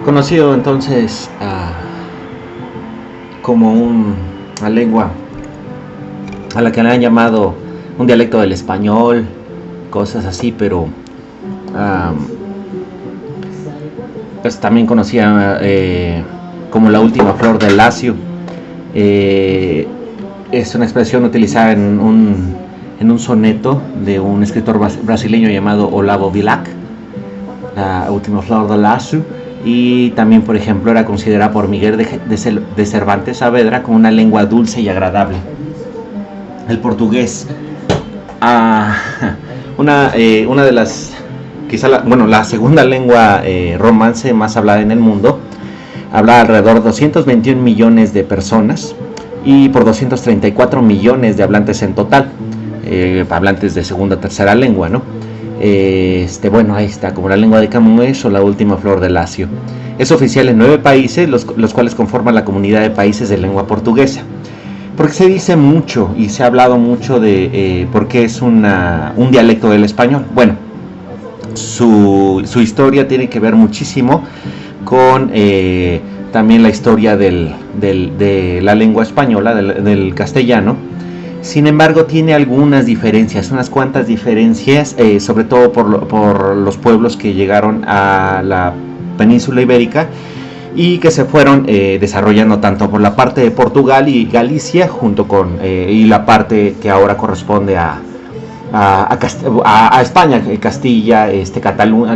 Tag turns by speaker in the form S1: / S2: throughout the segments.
S1: conocido entonces como una lengua a la que le han llamado un dialecto del español, cosas así, pero es también conocida como la última flor del lacio. Es una expresión utilizada en un soneto de un escritor brasileño llamado Olavo Bilac, la última flor del lacio. Y también, por ejemplo, era considerada por Miguel de Cervantes Saavedra como una lengua dulce y agradable. El portugués, una de las, quizá la segunda lengua romance más hablada en el mundo, habla alrededor de 221 millones de personas y por 234 millones de hablantes en total, hablantes de segunda o tercera lengua, ¿no? Bueno, ahí está, como la lengua de Camões o la última flor del lacio. Es oficial en 9 países, los cuales conforman la comunidad de países de lengua portuguesa. Porque se dice mucho y se ha hablado mucho de por qué es un dialecto del español. Bueno, su historia tiene que ver muchísimo con también la historia de la lengua española, del castellano. Sin embargo, tiene algunas diferencias, unas cuantas diferencias, sobre todo por los pueblos que llegaron a la península ibérica y que se fueron desarrollando tanto por la parte de Portugal y Galicia, junto con y la parte que ahora corresponde a España, Castilla, Cataluña,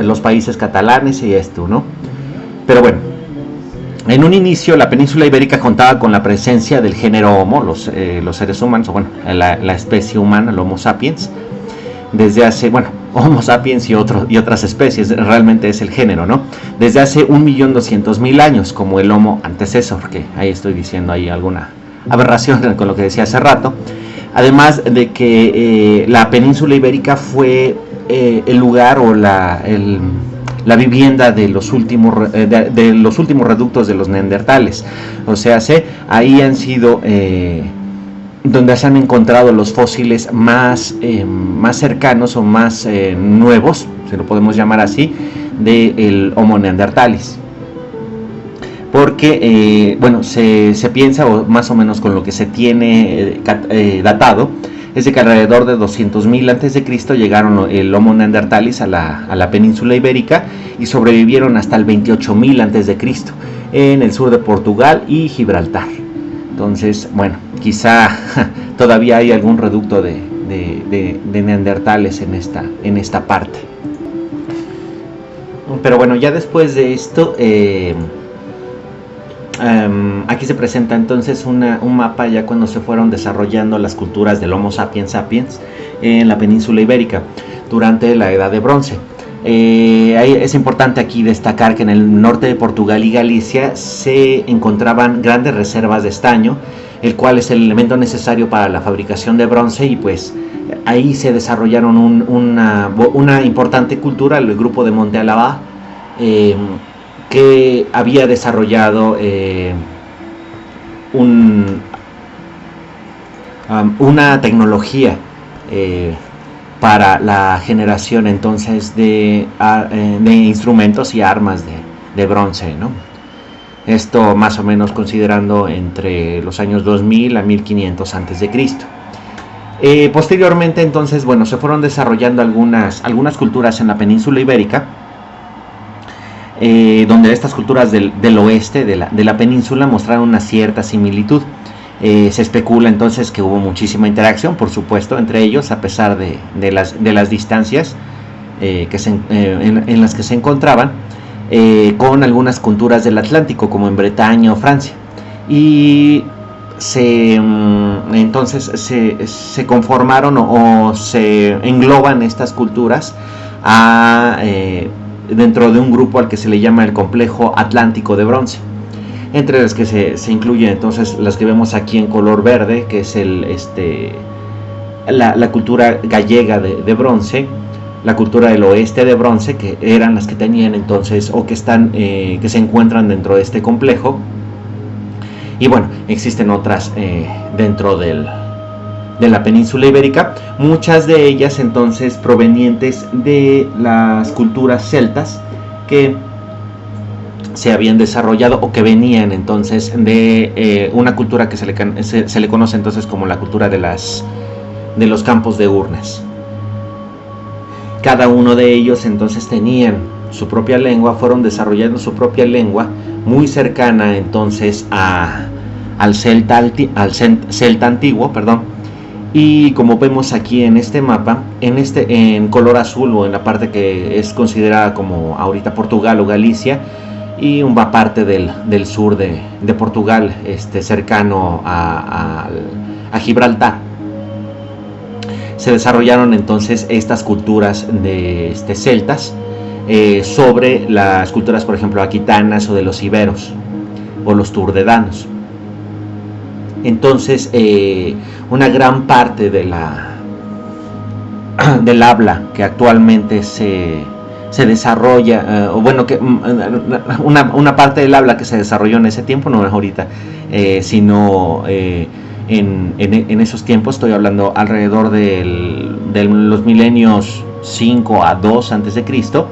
S1: los países catalanes y esto, ¿no? Pero bueno, en un inicio la península ibérica contaba con la presencia del género Homo, los seres humanos, o bueno, la especie humana, el Homo sapiens, desde hace, Homo sapiens y otras especies, realmente es el género, ¿no? Desde hace 1.200.000 años, como el Homo antecesor, que ahí estoy diciendo ahí alguna aberración con lo que decía hace rato. Además de que la península ibérica fue el lugar o la vivienda de los últimos reductos de los neandertales. O sea, ahí han sido donde se han encontrado los fósiles más cercanos o más nuevos, si lo podemos llamar así, del Homo neanderthalis. Porque, se piensa, o más o menos con lo que se tiene datado, es de que alrededor de 200.000 a.C. llegaron el Homo neanderthalis a la península ibérica y sobrevivieron hasta el 28.000 a.C. en el sur de Portugal y Gibraltar. Entonces, quizá todavía hay algún reducto de neandertales en esta parte. Pero bueno, ya después de esto, aquí se presenta entonces un mapa ya cuando se fueron desarrollando las culturas del Homo sapiens sapiens en la península ibérica durante la Edad de Bronce. Es importante aquí destacar que en el norte de Portugal y Galicia se encontraban grandes reservas de estaño, el cual es el elemento necesario para la fabricación de bronce, y pues ahí se desarrollaron una importante cultura, el grupo de Monte Alba, que había desarrollado una tecnología para la generación entonces de instrumentos y armas de bronce, ¿no? Esto más o menos considerando entre los años 2000 a 1500 a.C. Posteriormente entonces, se fueron desarrollando algunas culturas en la península ibérica, donde estas culturas del oeste de la península mostraron una cierta similitud. Se especula entonces que hubo muchísima interacción, por supuesto, entre ellos, a pesar de las distancias en las que se encontraban, con algunas culturas del Atlántico, como en Bretaña o Francia. Y entonces se conformaron o se engloban estas culturas dentro de un grupo al que se le llama el complejo atlántico de bronce, entre las que se incluyen entonces las que vemos aquí en color verde, que es la cultura gallega de bronce, la cultura del oeste de bronce, que eran las que tenían entonces o que se encuentran dentro de este complejo, y existen otras dentro de la península ibérica, muchas de ellas entonces provenientes de las culturas celtas, que se habían desarrollado o que venían entonces de una cultura que se le conoce entonces como la cultura de los campos de urnas. Cada uno de ellos entonces tenían su propia lengua, fueron desarrollando su propia lengua muy cercana entonces al celta antiguo, y como vemos aquí en este mapa, en color azul, o en la parte que es considerada como ahorita Portugal o Galicia, y una parte del sur de Portugal, cercano a Gibraltar, se desarrollaron entonces estas culturas de celtas sobre las culturas, por ejemplo, aquitanas o de los iberos o los turdedanos. Entonces, una gran parte del habla que actualmente se desarrolla, una parte del habla que se desarrolló en ese tiempo, no es ahorita, sino en esos tiempos, estoy hablando alrededor de los milenios 5 a 2 antes de Cristo,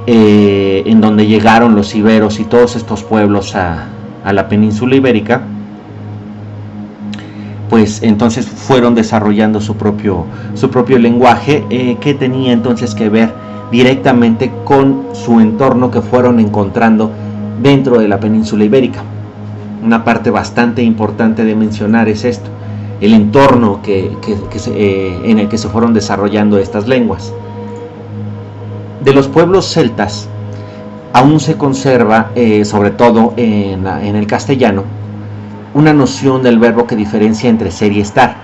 S1: en donde llegaron los iberos y todos estos pueblos a la península ibérica, pues entonces fueron desarrollando su propio lenguaje, que tenía entonces que ver directamente con su entorno que fueron encontrando dentro de la península ibérica. Una parte bastante importante de mencionar es esto, el entorno en el que se fueron desarrollando estas lenguas. De los pueblos celtas aún se conserva, sobre todo en el castellano, una noción del verbo que diferencia entre ser y estar.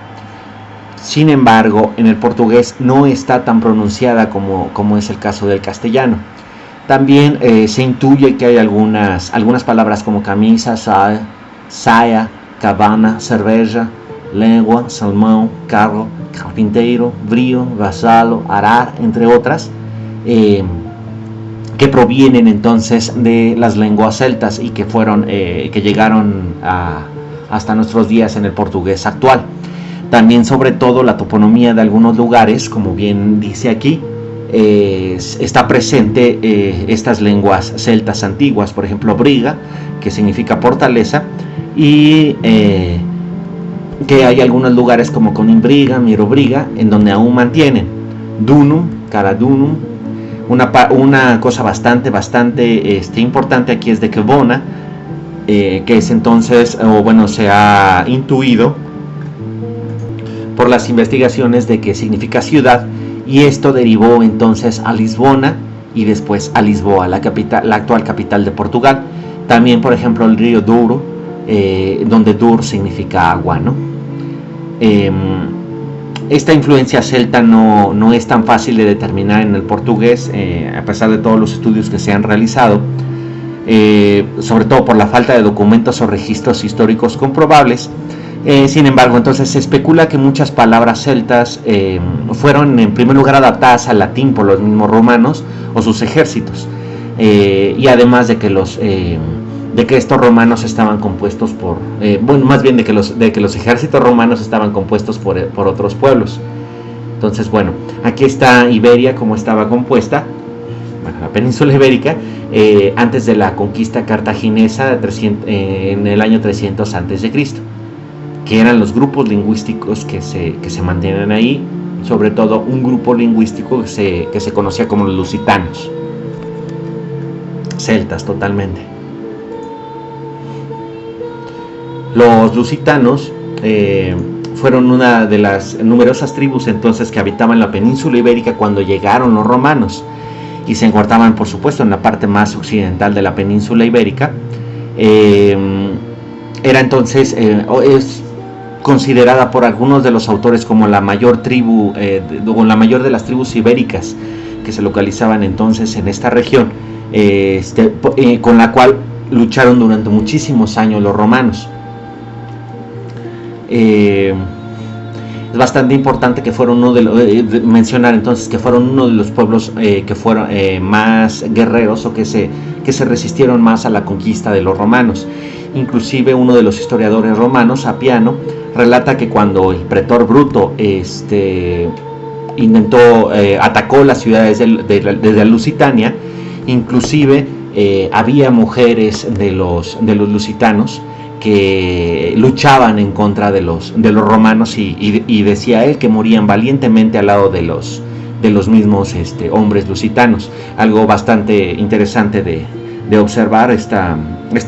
S1: Sin embargo, en el portugués no está tan pronunciada como es el caso del castellano. También se intuye que hay algunas palabras como camisa, saia, cabana, cerveja, lengua, salmão, carro, carpinteiro, brío, vasallo, arar, entre otras, que provienen entonces de las lenguas celtas y que llegaron hasta nuestros días en el portugués actual. También, sobre todo, la toponomía de algunos lugares, como bien dice aquí, está presente estas lenguas celtas antiguas, por ejemplo Briga, que significa fortaleza, y que hay algunos lugares como Conimbriga, Mirobriga, en donde aún mantienen Dunum, Caradunum. Una cosa bastante importante aquí es de Quebona, que es entonces, se ha intuido por las investigaciones de que significa ciudad, y esto derivó entonces a Lisbona y después a Lisboa, la actual capital de Portugal. También, por ejemplo, el río Douro, donde Dour significa agua, ¿no? Esta influencia celta no es tan fácil de determinar en el portugués, a pesar de todos los estudios que se han realizado, sobre todo por la falta de documentos o registros históricos comprobables. Sin embargo, entonces se especula que muchas palabras celtas fueron en primer lugar adaptadas al latín por los mismos romanos o sus ejércitos, y además de que estos romanos estaban compuestos por, más bien de que los ejércitos romanos estaban compuestos por otros pueblos. Entonces, aquí está Iberia como estaba compuesta, la península ibérica, antes de la conquista cartaginesa en el año 300 a.C., que eran los grupos lingüísticos que se mantienen ahí, sobre todo un grupo lingüístico que se conocía como los lusitanos, celtas totalmente. Los lusitanos fueron una de las numerosas tribus entonces que habitaban la península ibérica cuando llegaron los romanos, y se encontraban, por supuesto, en la parte más occidental de la península ibérica. Era entonces, es considerada por algunos de los autores como la mayor tribu, o la mayor de las tribus ibéricas que se localizaban entonces en esta región, con la cual lucharon durante muchísimos años los romanos. Es bastante importante que fueron mencionar entonces que fueron uno de los pueblos que fueron más guerreros, o que se resistieron más a la conquista de los romanos. Inclusive uno de los historiadores romanos, Apiano, relata que cuando el pretor Bruto atacó las ciudades de la Lusitania, inclusive había mujeres de los lusitanos que luchaban en contra de los romanos, y decía él que morían valientemente al lado de los mismos hombres lusitanos. Algo bastante interesante de observar esta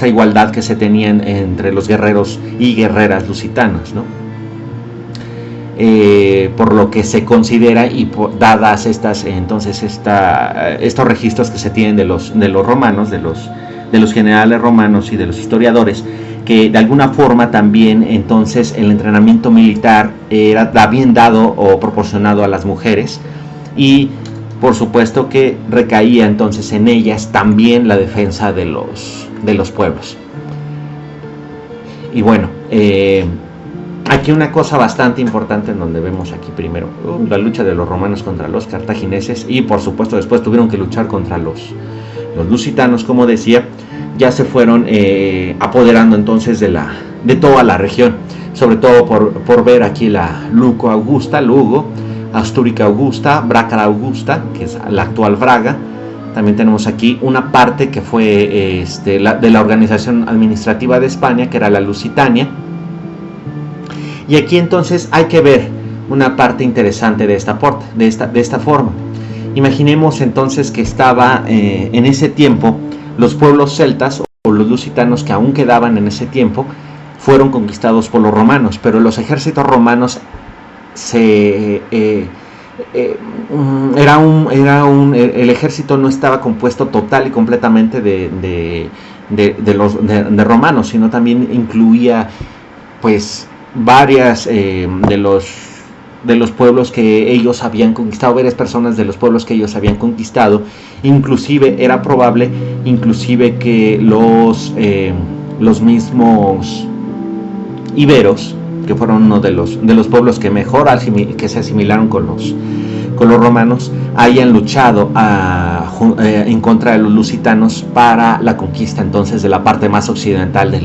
S1: igualdad que se tenían entre los guerreros y guerreras lusitanos, ¿no? Por lo que se considera, y dadas estos registros que se tienen de los romanos, de los generales romanos y de los historiadores, que de alguna forma también entonces el entrenamiento militar era bien dado o proporcionado a las mujeres, y por supuesto que recaía entonces en ellas también la defensa de los pueblos. Y bueno, aquí una cosa bastante importante en donde vemos aquí primero la lucha de los romanos contra los cartagineses, y por supuesto después tuvieron que luchar contra los lusitanos, como decía. Ya se fueron apoderando entonces de toda la región, sobre todo por ver aquí la Luco Augusta, Lugo, Astúrica Augusta, Brácara Augusta, que es la actual Braga. También tenemos aquí una parte que fue de la organización administrativa de España, que era la Lusitania. Y aquí entonces hay que ver una parte interesante de esta forma. Imaginemos entonces que estaba en ese tiempo los pueblos celtas o los lusitanos que aún quedaban en ese tiempo fueron conquistados por los romanos, pero los ejércitos romanos el ejército no estaba compuesto total y completamente de romanos, sino también incluía pues varias de los pueblos que ellos habían conquistado, varias personas de los pueblos que ellos habían conquistado. Inclusive era probable que los mismos iberos, que fueron uno de los pueblos que mejor que se asimilaron con los romanos, hayan luchado en contra de los lusitanos para la conquista entonces de la parte más occidental de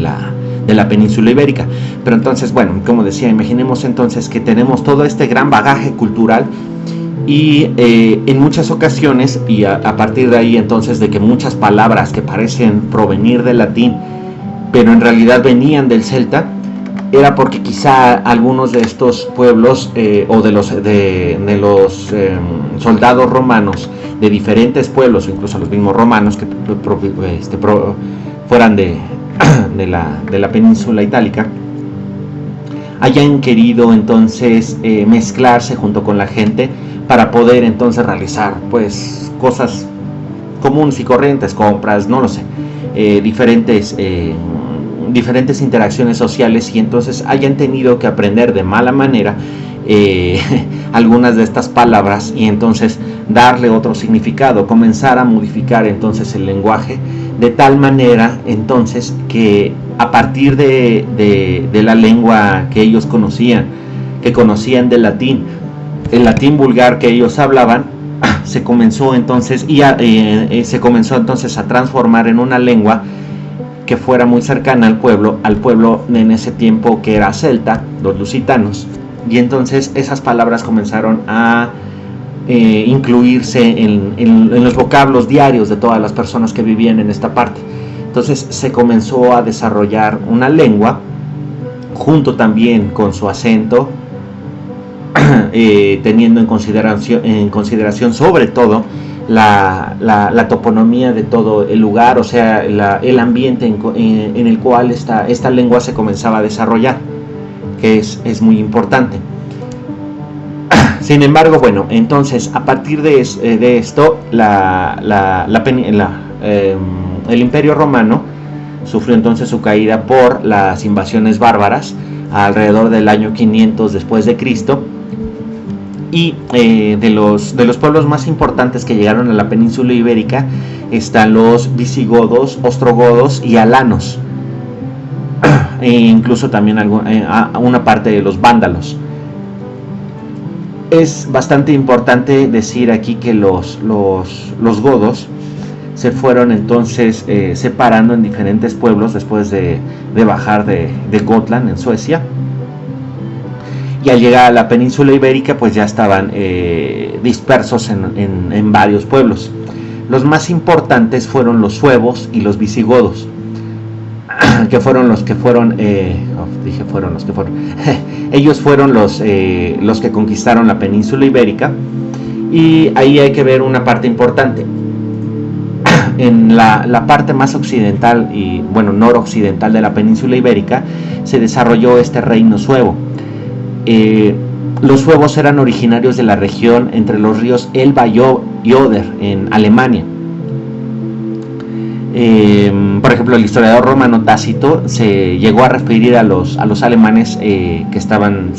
S1: la península ibérica. Pero entonces, bueno, como decía, imaginemos entonces que tenemos todo este gran bagaje cultural, y en muchas ocasiones, y a partir de ahí entonces de que muchas palabras que parecen provenir del latín pero en realidad venían del celta, era porque quizá algunos de estos pueblos o de los soldados romanos de diferentes pueblos, o incluso los mismos romanos que fueran de la península itálica, hayan querido entonces mezclarse junto con la gente para poder entonces realizar pues cosas comunes y corrientes, compras, no lo sé, diferentes interacciones sociales, y entonces hayan tenido que aprender de mala manera algunas de estas palabras, y entonces darle otro significado, comenzar a modificar entonces el lenguaje de tal manera entonces que a partir de la lengua que ellos conocían del latín, el latín vulgar que ellos hablaban, se comenzó entonces a transformar en una lengua que fuera muy cercana al pueblo en ese tiempo que era celta, los lusitanos. Y entonces esas palabras comenzaron a incluirse en los vocablos diarios de todas las personas que vivían en esta parte. Entonces se comenzó a desarrollar una lengua junto también con su acento, teniendo en consideración sobre todo la toponomía de todo el lugar, o sea, el ambiente en el cual esta lengua se comenzaba a desarrollar, que es muy importante. Sin embargo, bueno, entonces a partir de esto el Imperio Romano sufrió entonces su caída por las invasiones bárbaras alrededor del año 500 después de Cristo. Y de los pueblos más importantes que llegaron a la península ibérica están los visigodos, ostrogodos y alanos, e incluso también una parte de los vándalos. Es bastante importante decir aquí que los godos se fueron entonces separando en diferentes pueblos después de bajar de Gotland en Suecia. Y al llegar a la península ibérica pues ya estaban dispersos en varios pueblos. Los más importantes fueron los suevos y los visigodos, que fueron los que fueron, ellos fueron los que conquistaron la península ibérica. Y ahí hay que ver una parte importante. En la parte más occidental y noroccidental de la península ibérica se desarrolló este reino suevo. Los suevos eran originarios de la región entre los ríos Elba y Oder en Alemania. Por ejemplo, el historiador romano Tácito se llegó a referir a los alemanes que estaban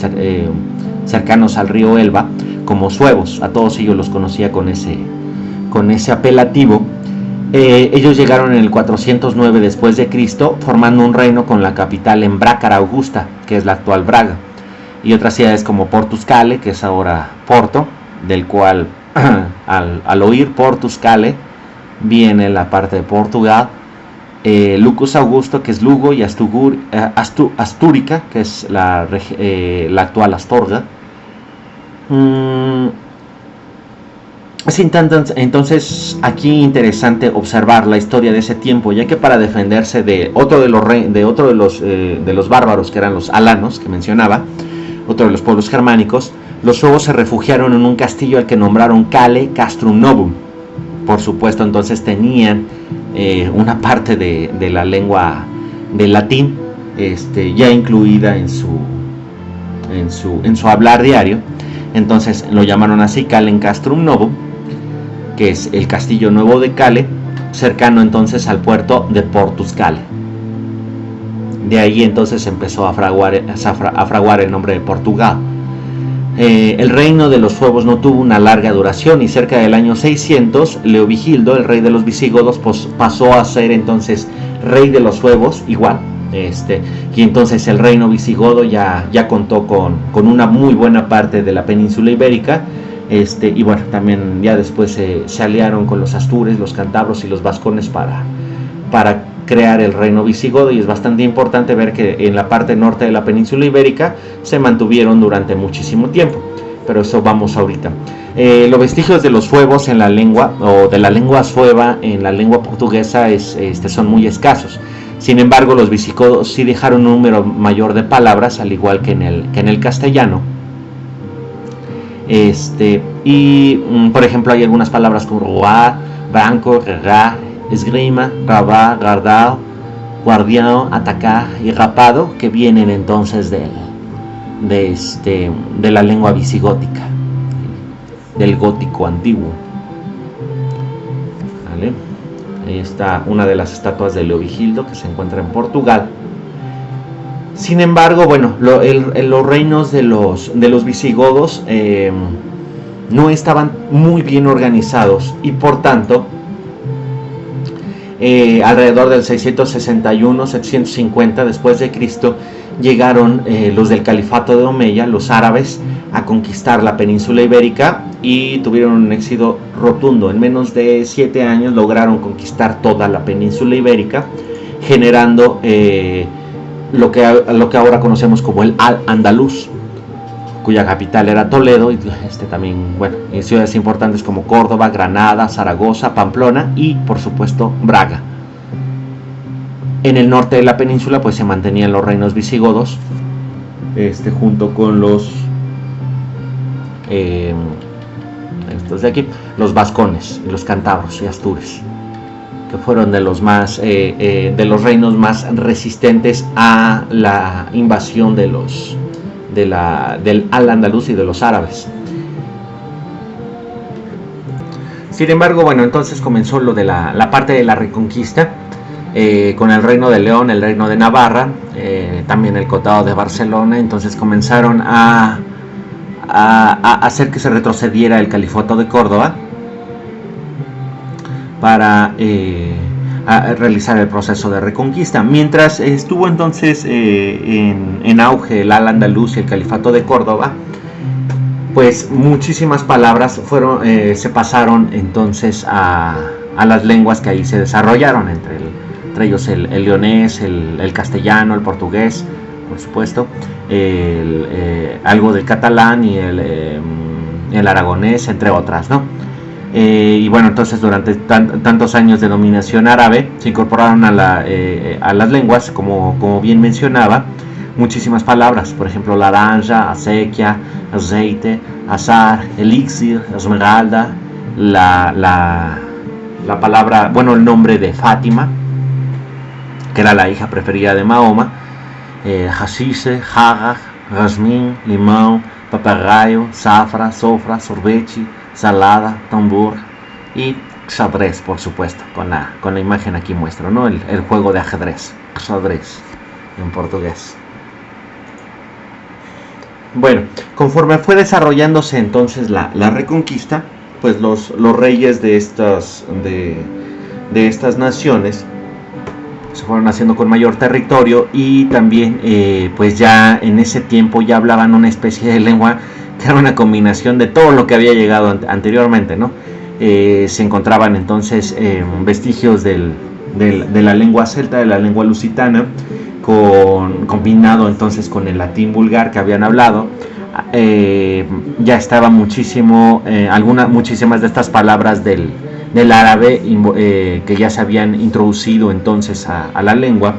S1: cercanos al río Elba como suevos. A todos ellos los conocía con ese apelativo. Ellos llegaron en el 409 después de Cristo, formando un reino con la capital en Brácara Augusta, que es la actual Braga, y otras ciudades como Portus Cale, que es ahora Porto, del cual al oír Portus Cale viene la parte de Portugal. Lucus Augusto, que es Lugo, y Astúrica, que es la actual Astorga. Es entonces aquí interesante observar la historia de ese tiempo, ya que para defenderse de otro de los bárbaros, que eran los alanos que mencionaba, otro de los pueblos germánicos, los suevos se refugiaron en un castillo al que nombraron Cale Castrum Novum. Por supuesto, entonces tenían una parte de la lengua del latín ya incluida en su hablar diario. Entonces lo llamaron así, Cale Castrum Novum, que es el castillo nuevo de Cale, cercano entonces al puerto de Portus Cale. De ahí entonces empezó a fraguar el nombre de Portugal. El reino de los suevos no tuvo una larga duración, y cerca del año 600 Leovigildo, el rey de los visigodos, pasó a ser entonces rey de los suevos igual. Y entonces el reino visigodo ya contó con una muy buena parte de la península ibérica. Y bueno, también ya después se aliaron con los astures, los cántabros y los vascones para crear el reino visigodo, y es bastante importante ver que en la parte norte de la península ibérica se mantuvieron durante muchísimo tiempo, pero eso vamos ahorita. Los vestigios de los suevos en la lengua, o de la lengua sueva en la lengua portuguesa, son muy escasos. Sin embargo, los visigodos sí dejaron un número mayor de palabras, al igual que en el castellano. Por ejemplo, hay algunas palabras como roar, branco, regar, esgrima, rabá, gardao, guardián, atacar y rapado, que vienen entonces de la lengua visigótica, del gótico antiguo. ¿Vale? Ahí está una de las estatuas de Leovigildo, que se encuentra en Portugal. Sin embargo, bueno, los reinos de los visigodos no estaban muy bien organizados, y por tanto alrededor del 661-750 después de Cristo llegaron los del califato de Omeya, los árabes, a conquistar la península ibérica, y tuvieron un éxito rotundo. En menos de 7 años lograron conquistar toda la península ibérica, generando lo que ahora conocemos como el Al-Andalus, cuya capital era Toledo, y también, bueno, en ciudades importantes como Córdoba, Granada, Zaragoza, Pamplona y por supuesto Braga. En el norte de la península pues se mantenían los reinos visigodos, junto con los estos de aquí, los vascones y los cántabros y astures, que fueron de los reinos más resistentes a la invasión del Al-Andalus y de los árabes. Sin embargo, bueno, entonces comenzó lo de la parte de la reconquista, con el reino de León, el reino de Navarra, también el Condado de Barcelona. Entonces comenzaron a hacer que se retrocediera el califato de Córdoba para a realizar el proceso de reconquista. Mientras estuvo entonces en auge el Al-Andalus y el califato de Córdoba, pues muchísimas palabras se pasaron entonces a las lenguas que ahí se desarrollaron, entre ellos el leonés, el castellano, el portugués, por supuesto, algo del catalán y el aragonés, entre otras, ¿no? Y bueno, entonces durante tantos años de dominación árabe se incorporaron a las lenguas, como bien mencionaba, muchísimas palabras, por ejemplo naranja, acequia, aceite, azar, elixir, esmeralda, la palabra, bueno, el nombre de Fátima, que era la hija preferida de Mahoma, hashish, hagag, jasmín, limón, papagayo, zafra, sofra, sorbechi, salada, tambor y xadrez, por supuesto, con la imagen aquí muestro, ¿no? El juego de ajedrez, xadrez en portugués. Bueno, conforme fue desarrollándose entonces la Reconquista, pues los reyes de estas naciones se fueron haciendo con mayor territorio, y también pues ya en ese tiempo ya hablaban una especie de lengua que era una combinación de todo lo que había llegado anteriormente, ¿no? Se encontraban entonces vestigios de la lengua celta, de la lengua lusitana, combinado entonces con el latín vulgar que habían hablado. Ya estaba muchísimas de estas palabras del árabe que ya se habían introducido entonces a la lengua.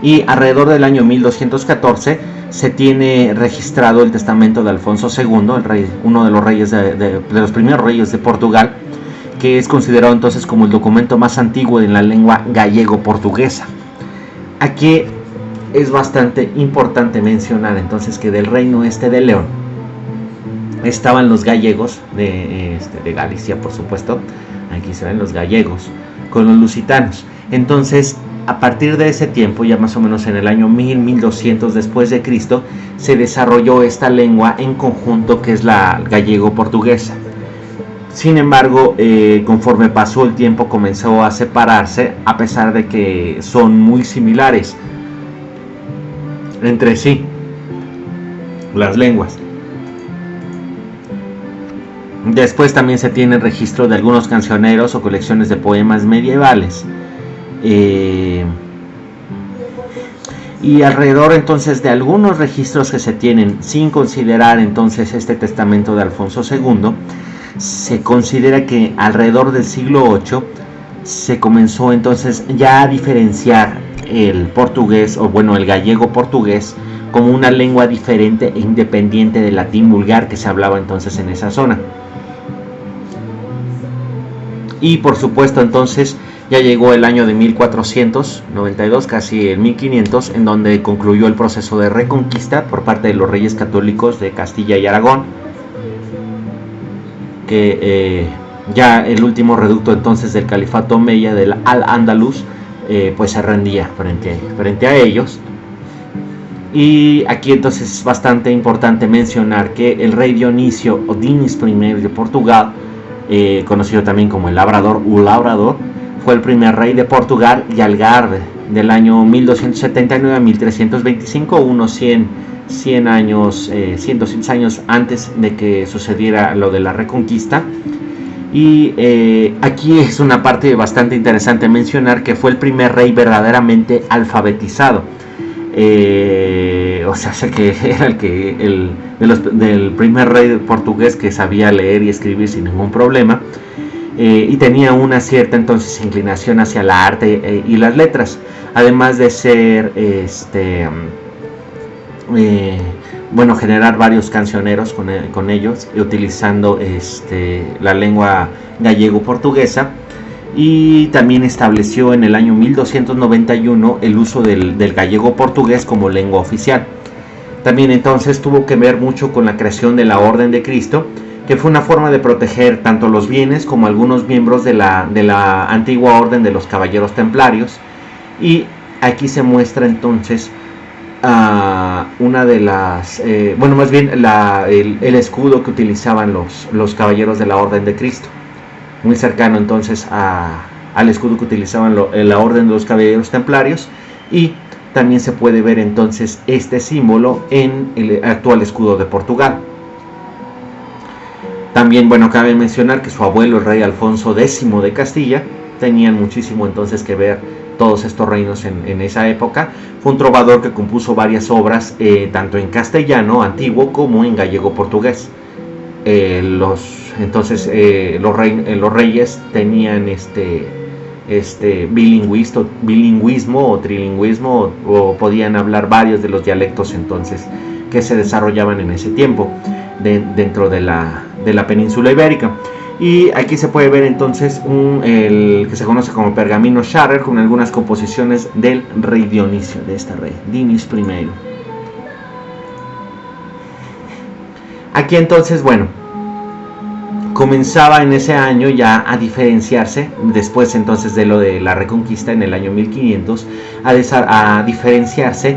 S1: Y alrededor del año 1214 se tiene registrado el testamento de Alfonso II, uno de los reyes de los primeros reyes de Portugal, que es considerado entonces como el documento más antiguo en la lengua gallego-portuguesa. Aquí es bastante importante mencionar entonces que del reino de León estaban los gallegos de Galicia, por supuesto. Aquí se ven los gallegos con los lusitanos. Entonces, a partir de ese tiempo, ya más o menos en el año 1200 después de Cristo, se desarrolló esta lengua en conjunto, que es la gallego-portuguesa. Sin embargo, conforme pasó el tiempo comenzó a separarse, a pesar de que son muy similares entre sí las lenguas. Después también se tiene registro de algunos cancioneros o colecciones de poemas medievales. Y alrededor entonces de algunos registros que se tienen, sin considerar entonces este testamento de Alfonso II, se considera que alrededor del siglo VIII se comenzó entonces ya a diferenciar el portugués, o bueno, el gallego portugués, como una lengua diferente e independiente del latín vulgar que se hablaba entonces en esa zona. Y por supuesto entonces ya llegó el año de 1492, casi el 1500, en donde concluyó el proceso de reconquista por parte de los reyes católicos de Castilla y Aragón, que ya el último reducto entonces del califato omeya, del Al-Ándalus, pues se rendía frente a ellos. Y aquí entonces es bastante importante mencionar que el rey Dionisio o Dinis I de Portugal, conocido también como el Labrador o Labrador, fue el primer rey de Portugal y Algarve del año 1279 a 1325, unos 100 años antes de que sucediera lo de la Reconquista. Y aquí es una parte bastante interesante mencionar que fue el primer rey verdaderamente alfabetizado. O sea, sé que era del primer rey portugués que sabía leer y escribir sin ningún problema, y tenía una cierta entonces inclinación hacia la arte y las letras, además de ser generar varios cancioneros con ellos, utilizando la lengua gallego-portuguesa. Y también estableció en el año 1291 el uso del gallego portugués como lengua oficial. También entonces tuvo que ver mucho con la creación de la Orden de Cristo, que fue una forma de proteger tanto los bienes como algunos miembros de la antigua Orden de los Caballeros Templarios. Y aquí se muestra entonces una de las, el escudo que utilizaban los Caballeros de la Orden de Cristo, muy cercano entonces al escudo que utilizaban la Orden de los Caballeros Templarios. Y también se puede ver entonces este símbolo en el actual escudo de Portugal. También, cabe mencionar que su abuelo, el rey Alfonso X de Castilla, tenían muchísimo entonces que ver todos estos reinos en esa época. Fue un trovador que compuso varias obras, tanto en castellano antiguo como en gallego portugués. los reyes tenían bilingüismo o trilingüismo, o podían hablar varios de los dialectos entonces que se desarrollaban en ese tiempo dentro de la península ibérica. Y aquí se puede ver entonces el que se conoce como pergamino Scharrer, con algunas composiciones del rey Dionisio, de este rey, Dinis I. Aquí entonces, bueno, comenzaba en ese año ya a diferenciarse, después entonces de lo de la Reconquista en el año 1500, a diferenciarse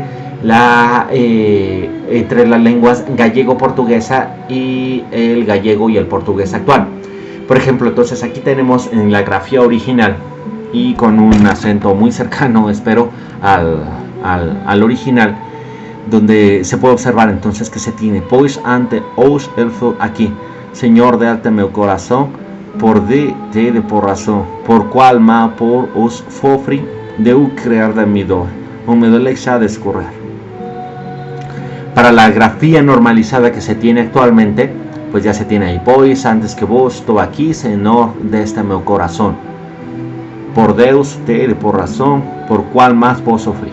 S1: entre las lenguas gallego-portuguesa y el gallego y el portugués actual. Por ejemplo, entonces aquí tenemos en la grafía original, y con un acento muy cercano, espero, al original, donde se puede observar entonces que se tiene: pois ante os elfo aquí, Señor de arte meu corazón, por de por razón, por cual ma por os fofri, deu crear de mi dor, o me dole ya de escorrer. Para la grafía normalizada que se tiene actualmente, pues ya se tiene ahí: pois antes que vos estou aquí, Señor de este meu corazón, por Deus te por razón, por cual más vos sofrí.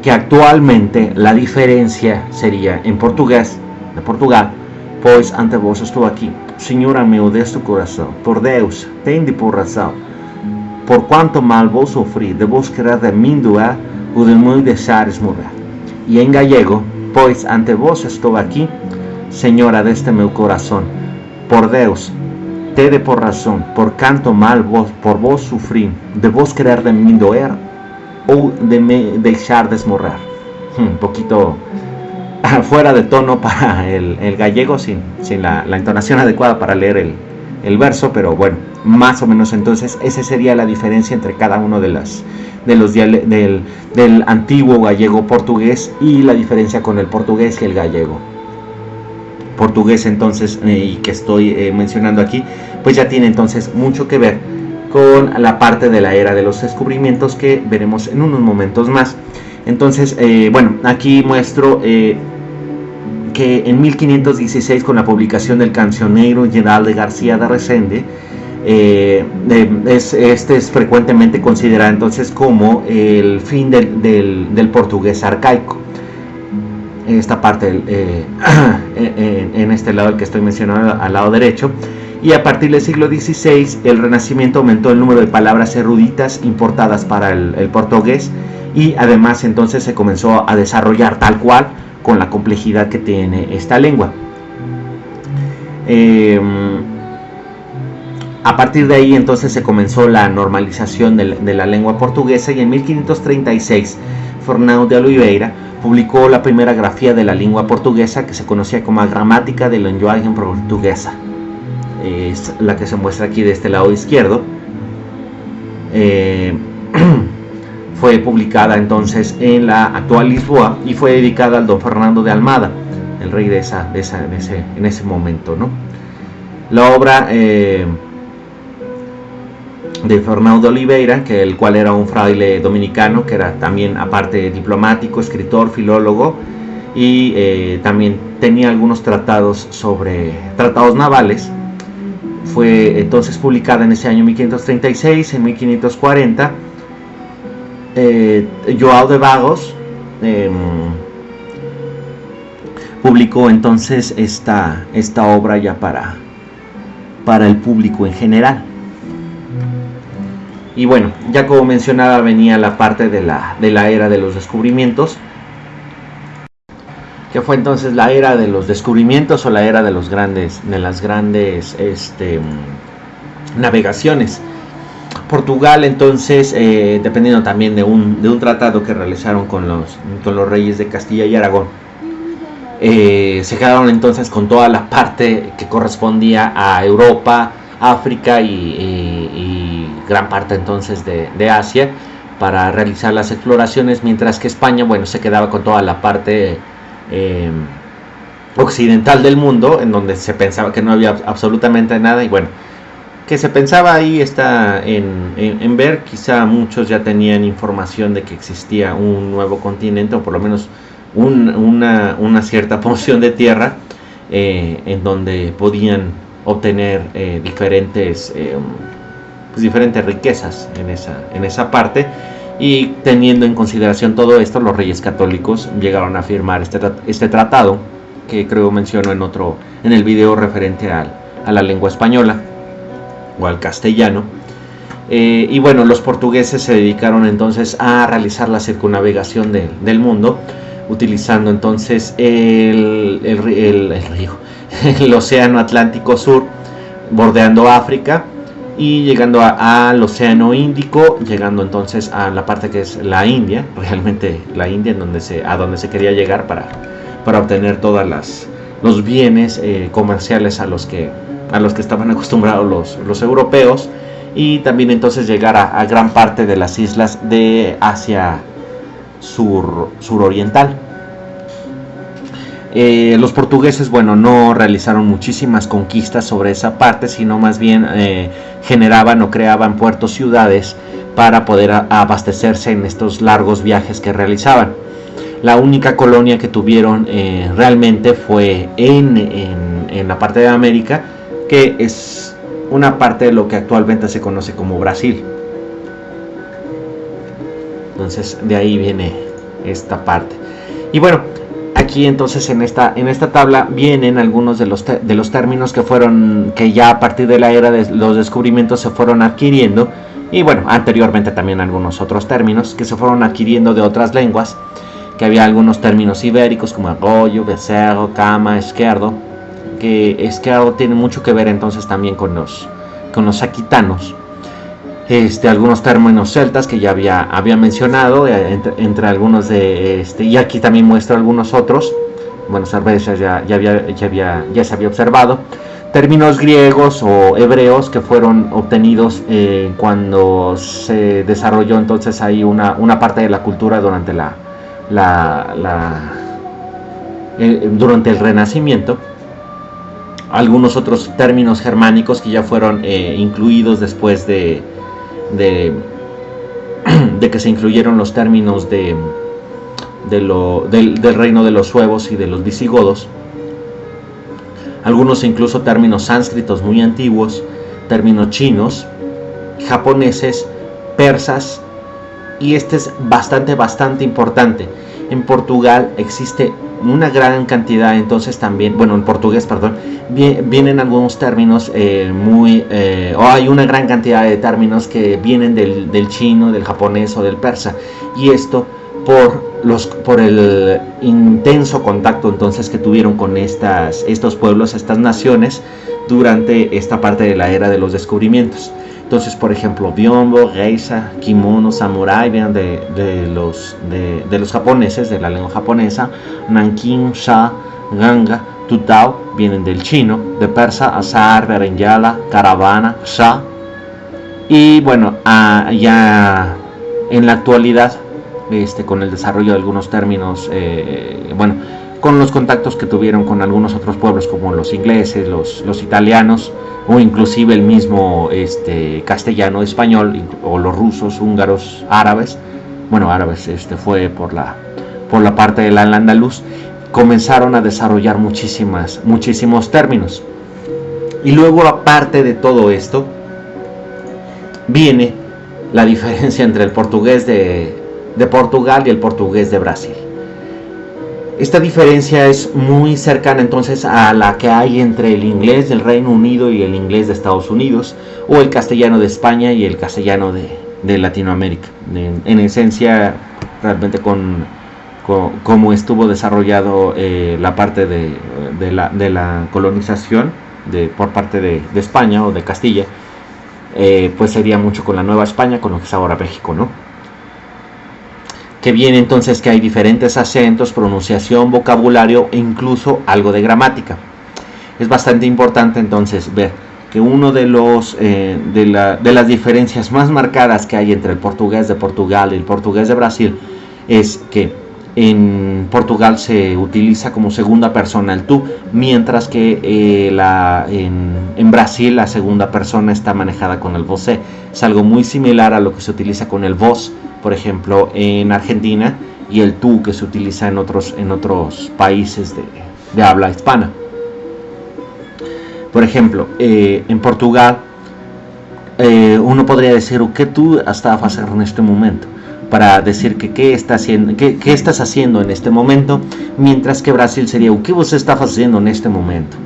S1: Que actualmente la diferencia sería en portugués de Portugal: pois ante vos estou aquí, Señora meu deste coração, por Deus tende por razão, por quanto mal vos sofrí, de vos querer de min doer, o de meu deixares morrer. E em gallego: pois ante vos estou aquí, Señora deste meu corazón, por Deus tede por razón, por canto mal por vos sufrí, de vos querer de min doer, o de me deixar desmorrer. Un poquito fuera de tono para el gallego, sin la entonación adecuada para leer el verso, pero bueno, más o menos entonces esa sería la diferencia entre cada uno del antiguo gallego portugués, y la diferencia con el portugués y el gallego. Portugués entonces, y que estoy mencionando aquí, pues ya tiene entonces mucho que ver con la parte de la era de los descubrimientos que veremos en unos momentos más. Entonces, bueno, aquí muestro que en 1516, con la publicación del Cancioneiro Geral de García de Resende, este es frecuentemente considerado entonces como el fin del portugués arcaico. Esta parte en este lado, el que estoy mencionando al lado derecho. Y a partir del siglo XVI, el Renacimiento aumentó el número de palabras eruditas importadas para el portugués, y además entonces se comenzó a desarrollar tal cual, con la complejidad que tiene esta lengua. A partir de ahí entonces se comenzó la normalización de la lengua portuguesa, y en 1536 Fernão de Oliveira publicó la primera grafía de la lengua portuguesa, que se conocía como Gramática de Linguagem Portuguesa. Es la que se muestra aquí de este lado izquierdo. Fue publicada entonces en la actual Lisboa, y fue dedicada al don Fernando de Almada, el rey en ese momento, ¿no? La obra de Fernão de Oliveira, el cual era un fraile dominicano, que era también, aparte, diplomático, escritor, filólogo, y también tenía algunos tratados navales. Fue entonces publicada en ese año 1536. En 1540 João de Vagos publicó entonces esta obra ya para el público en general. Y bueno, ya como mencionaba, venía la parte de la era de los descubrimientos, que fue entonces la era de los descubrimientos, o la era de las grandes navegaciones. Portugal entonces, dependiendo también de un tratado que realizaron con los reyes de Castilla y Aragón, se quedaron entonces con toda la parte que correspondía a Europa, África y gran parte entonces de Asia, para realizar las exploraciones, mientras que España, bueno, se quedaba con toda la parte occidental del mundo, en donde se pensaba que no había absolutamente nada, y bueno, que se pensaba ahí está en ver. Quizá muchos ya tenían información de que existía un nuevo continente, o por lo menos una cierta porción de tierra, en donde podían obtener diferentes riquezas en esa parte. Y teniendo en consideración todo esto, los reyes católicos llegaron a firmar este tratado, que creo menciono en el video referente a la lengua española o al castellano. Y bueno, los portugueses se dedicaron entonces a realizar la circunnavegación del mundo, utilizando entonces el océano Atlántico Sur, bordeando África y llegando al océano Índico, llegando entonces a la parte que es la India, realmente la India, a donde se quería llegar para obtener todos los bienes comerciales a los que estaban acostumbrados los europeos, y también entonces llegar a gran parte de las islas de Asia suroriental. Los portugueses, bueno, no realizaron muchísimas conquistas sobre esa parte, sino más bien generaban o creaban puertos, ciudades, para poder abastecerse en estos largos viajes que realizaban. La única colonia que tuvieron realmente fue en la parte de América, que es una parte de lo que actualmente se conoce como Brasil. Entonces de ahí viene esta parte. Y bueno, aquí entonces en esta tabla vienen algunos de los términos que ya a partir de la era de los descubrimientos se fueron adquiriendo, y bueno, anteriormente también algunos otros términos que se fueron adquiriendo de otras lenguas, que había algunos términos ibéricos como arroyo, becerro, cama, esquerdo, que esquerdo tiene mucho que ver entonces también con los aquitanos. Algunos términos celtas que ya había mencionado, entre algunos y aquí también muestro algunos otros. Bueno, cerveza ya se había observado. Términos griegos o hebreos que fueron obtenidos cuando se desarrolló entonces ahí una parte de la cultura durante durante el Renacimiento. Algunos otros términos germánicos que ya fueron incluidos después de que se incluyeron los términos del reino de los suevos y de los visigodos. Algunos incluso términos sánscritos muy antiguos, términos chinos, japoneses, persas, y este es bastante importante. En Portugal existe una gran cantidad, entonces también, bueno, en portugués, perdón, vienen algunos términos o hay una gran cantidad de términos que vienen del chino, del japonés o del persa, y esto por el intenso contacto entonces que tuvieron con estos pueblos, estas naciones, durante esta parte de la era de los descubrimientos. Entonces, por ejemplo, biombo, geisha, kimono, samurai vienen de los japoneses, de la lengua japonesa. Nanking, sha, ganga, tutao vienen del chino, de persa, azar, berenjala, caravana, sha. Y bueno, ya en la actualidad, con el desarrollo de algunos términos, con los contactos que tuvieron con algunos otros pueblos como los ingleses, los italianos, o inclusive el mismo castellano, español, o los rusos, húngaros, árabes. Bueno, árabes fue por la parte del al-Andalus, comenzaron a desarrollar muchísimos términos. Y luego, aparte de todo esto, viene la diferencia entre el portugués de Portugal y el portugués de Brasil. Esta diferencia es muy cercana entonces a la que hay entre el inglés del Reino Unido y el inglés de Estados Unidos, o el castellano de España y el castellano de Latinoamérica. En esencia, realmente cómo estuvo desarrollado la parte de la colonización por parte de España o de Castilla, pues sería mucho con la Nueva España, con lo que es ahora México, ¿no? Que viene entonces que hay diferentes acentos, pronunciación, vocabulario e incluso algo de gramática. Es bastante importante entonces ver que uno de las diferencias más marcadas que hay entre el portugués de Portugal y el portugués de Brasil es que en Portugal se utiliza como segunda persona el tú, mientras que en Brasil la segunda persona está manejada con el você. Es algo muy similar a lo que se utiliza con el vos, por ejemplo, en Argentina, y el tú que se utiliza en otros países de habla hispana. Por ejemplo, en Portugal, uno podría decir o que tú estás haciendo en este momento, para decir que qué estás haciendo en este momento, mientras que Brasil sería o que você está haciendo en este momento.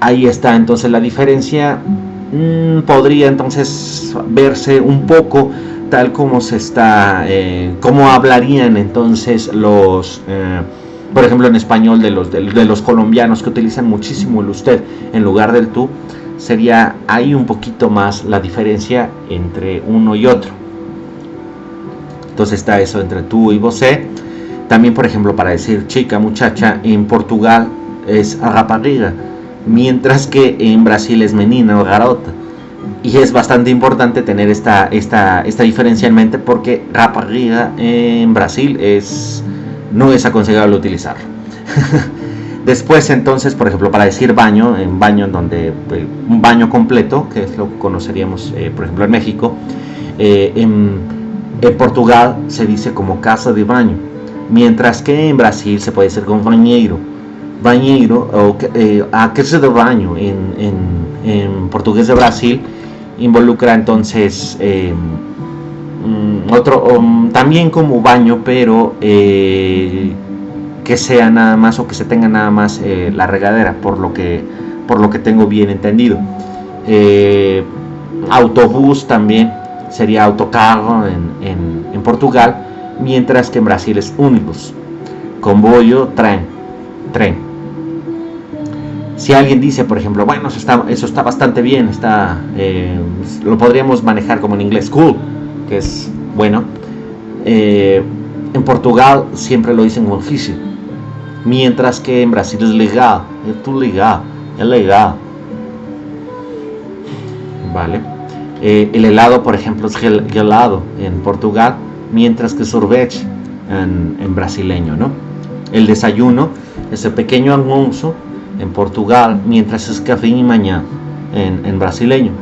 S1: Ahí está entonces la diferencia. Podría entonces verse un poco tal como se está, cómo hablarían entonces los, por ejemplo en español de los colombianos que utilizan muchísimo el usted en lugar del tú. Sería ahí un poquito más la diferencia entre uno y otro. Entonces está eso entre tú y você. También, por ejemplo, para decir chica, muchacha, en Portugal es rapariga, mientras que en Brasil es menina o garota. Y es bastante importante tener esta diferencia en mente, porque rapariga en Brasil no es aconsejable utilizarlo. Después entonces, por ejemplo, para decir baño, en baño en donde un baño completo, que es lo que conoceríamos, por ejemplo, en México, en Portugal se dice como casa de baño, mientras que en Brasil se puede decir como banheiro. Banheiro o a casa de baño en portugués de Brasil involucra entonces también como baño, pero que sea nada más o que se tenga nada más la regadera, por lo que tengo bien entendido. Autobús también sería autocarro en Portugal, mientras que en Brasil es ônibus. Comboio, tren. Si alguien dice, por ejemplo, bueno, eso está bastante bien, lo podríamos manejar como en inglés, cool, que es bueno. En Portugal siempre lo dicen como difícil, mientras que en Brasil es legal, es legal. Vale. El helado, por ejemplo, es gelado en Portugal, mientras que sorvete en brasileño, ¿no? El desayuno es el pequeño almuerzo en Portugal, mientras es café y mañana en brasileño.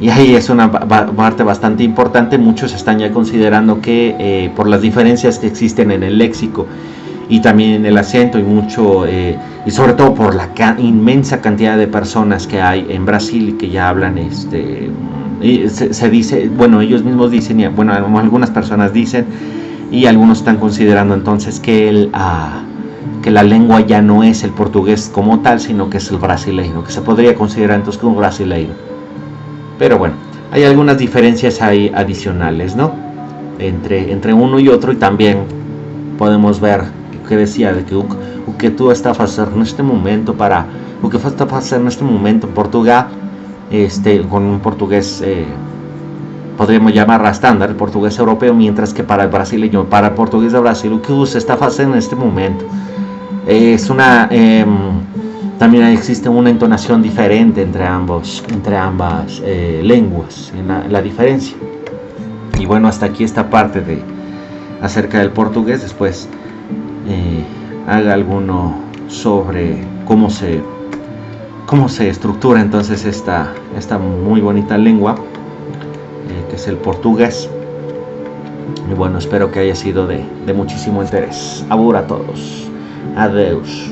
S1: Y ahí es una parte bastante importante. Muchos están ya considerando que por las diferencias que existen en el léxico y también en el acento y sobre todo por la inmensa cantidad de personas que hay en Brasil y que ya hablan se dice, bueno, ellos mismos dicen, bueno, algunas personas dicen, y algunos están considerando entonces que la lengua ya no es el portugués como tal, sino que es el brasileño, que se podría considerar entonces como brasileño. Pero bueno, hay algunas diferencias ahí adicionales, ¿no? Entre uno y otro, y también podemos ver que decía de que tú estás haciendo en este momento en Portugal, con un portugués podríamos llamar estándar, el portugués europeo, mientras que para el brasileño, para el portugués de Brasil, lo que usted está haciendo en este momento también existe una entonación diferente entre ambas lenguas, en la diferencia. Y bueno, hasta aquí esta parte acerca del portugués. Después haga alguno sobre cómo se estructura entonces esta muy bonita lengua, que es el portugués. Y bueno, espero que haya sido de muchísimo interés. Abur a todos. Adeus.